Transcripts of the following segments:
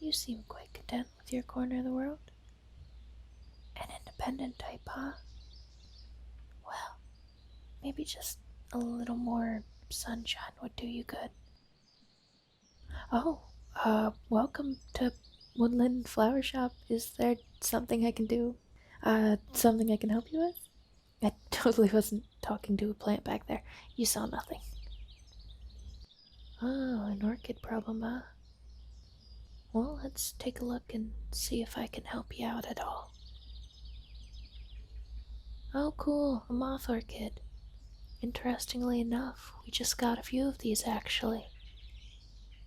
You seem quite content with your corner of the world. An independent type, huh? Well, maybe just a little more sunshine would do you good. Oh, welcome to Woodland Flower Shop. Is there something I can do? Something I can help you with? I totally wasn't talking to a plant back there. You saw nothing. Oh, an orchid problem, huh? Well, let's take a look and see if I can help you out at all. Oh, cool, a moth orchid. Interestingly enough, we just got a few of these actually.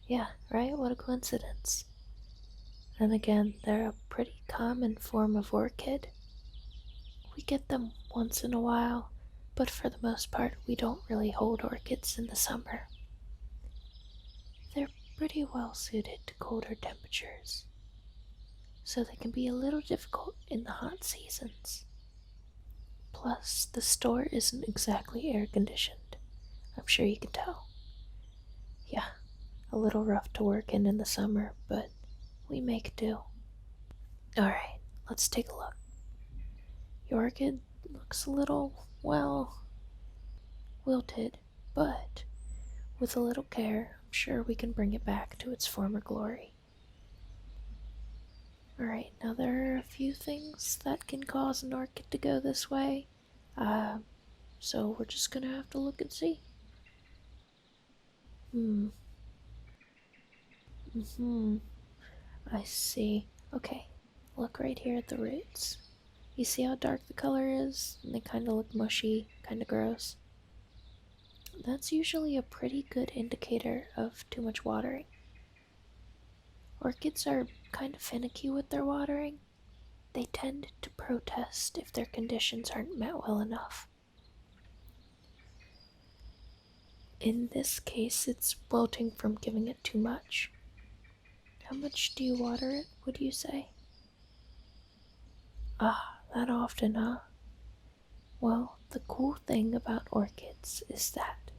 Yeah, right? What a coincidence. And again, they're a pretty common form of orchid. We get them once in a while, but for the most part, we don't really hold orchids in the summer. They're pretty well suited to colder temperatures, so they can be a little difficult in the hot seasons. Plus, the store isn't exactly air conditioned. I'm sure you can tell. Yeah, a little rough to work in the summer, but we make do. Alright, let's take a look. Your orchid looks a little, well, wilted, but with a little care, I'm sure we can bring it back to its former glory. Alright, now there are a few things that can cause an orchid to go this way, so we're just gonna have to look and see. I see. Okay, look right here at the roots. You see how dark the color is? And they kind of look mushy, kind of gross. That's usually a pretty good indicator of too much watering. Orchids are kind of finicky with their watering. They tend to protest if their conditions aren't met well enough. In this case, it's wilting from giving it too much. How much do you water it, would you say? Ah, that often, huh? Well, the cool thing about orchids is that,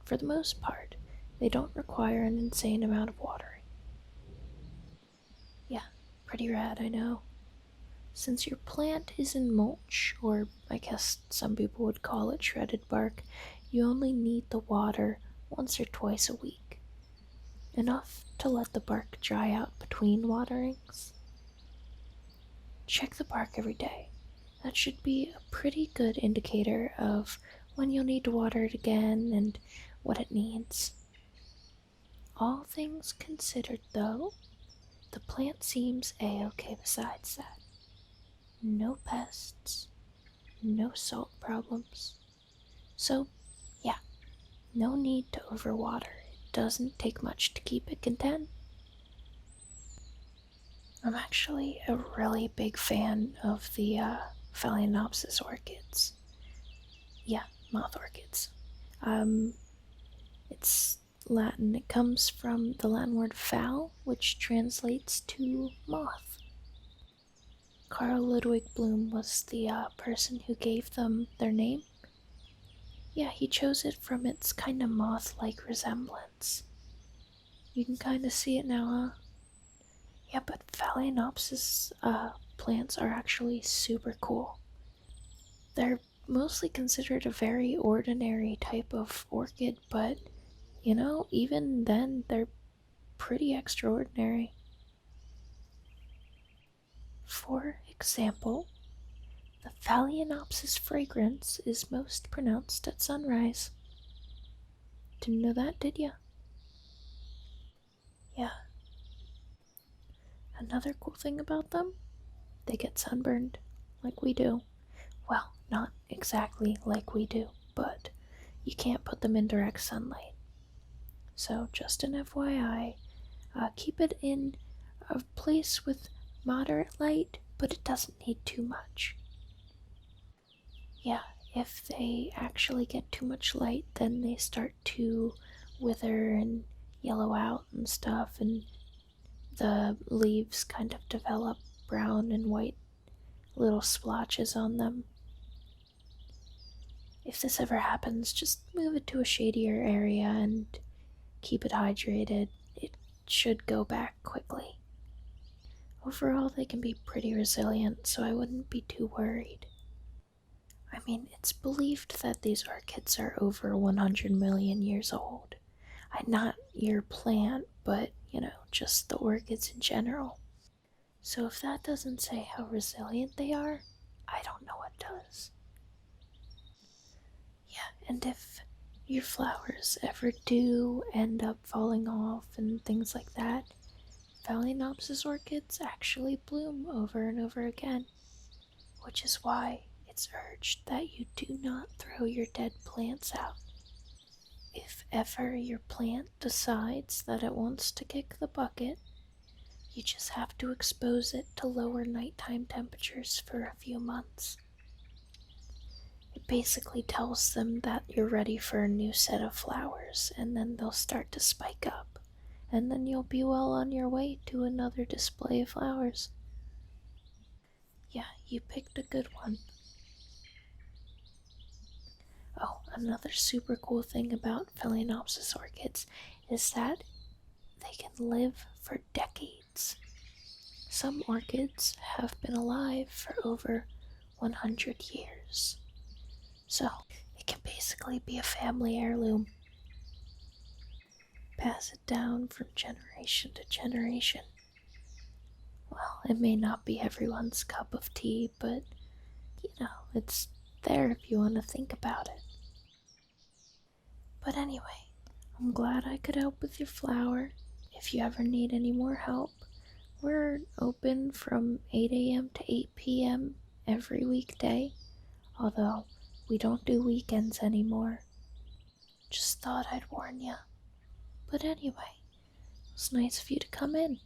for the most part, they don't require an insane amount of watering. Yeah, pretty rad, I know. Since your plant is in mulch, or I guess some people would call it shredded bark, you only need the water once or twice a week. Enough to let the bark dry out between waterings. Check the bark every day. That should be a pretty good indicator of when you'll need to water it again and what it needs. All things considered, though, the plant seems a-okay besides that. No pests, no salt problems. So, yeah, no need to overwater. It doesn't take much to keep it content. I'm actually a really big fan of the Phalaenopsis orchids. Yeah, moth orchids. It's Latin. It comes from the Latin word phal, which translates to moth. Carl Ludwig Bloom was the person who gave them their name. Yeah, he chose it from its kind of moth-like resemblance. You can kind of see it now, huh? Yeah, but Phalaenopsis plants are actually super cool. They're mostly considered a very ordinary type of orchid, but, even then, they're pretty extraordinary. For example, the Phalaenopsis fragrance is most pronounced at sunrise. Didn't know that, did ya? Yeah. Another cool thing about them? They get sunburned, like we do. Well, not exactly like we do, but you can't put them in direct sunlight. So just an FYI, keep it in a place with moderate light, but it doesn't need too much. Yeah, if they actually get too much light, then they start to wither and yellow out and stuff, and the leaves kind of develop brown and white little splotches on them. If this ever happens, just move it to a shadier area and keep it hydrated. It should go back quickly. Overall, they can be pretty resilient, so I wouldn't be too worried. I mean, it's believed that these orchids are over 100 million years old. Not your plant, but, just the orchids in general. So if that doesn't say how resilient they are, I don't know what does. Yeah, and if your flowers ever do end up falling off and things like that, Phalaenopsis orchids actually bloom over and over again, which is why it's urged that you do not throw your dead plants out. If ever your plant decides that it wants to kick the bucket, you just have to expose it to lower nighttime temperatures for a few months. It basically tells them that you're ready for a new set of flowers, and then they'll start to spike up, and then you'll be well on your way to another display of flowers. Yeah, you picked a good one. Oh, another super cool thing about Phalaenopsis orchids is that they can live for decades. Some orchids have been alive for over 100 years. So, it can basically be a family heirloom. Pass it down from generation to generation. Well, it may not be everyone's cup of tea, but, it's there if you want to think about it. But anyway, I'm glad I could help with your flower. If you ever need any more help, we're open from 8 a.m. to 8 p.m. every weekday, although we don't do weekends anymore. Just thought I'd warn you. But anyway, it was nice of you to come in.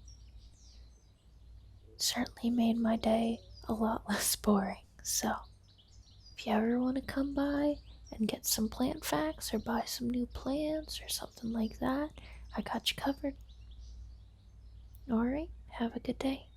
It certainly made my day a lot less boring, so if you ever want to come by and get some plant facts or buy some new plants or something like that, I got you covered. Alright, have a good day.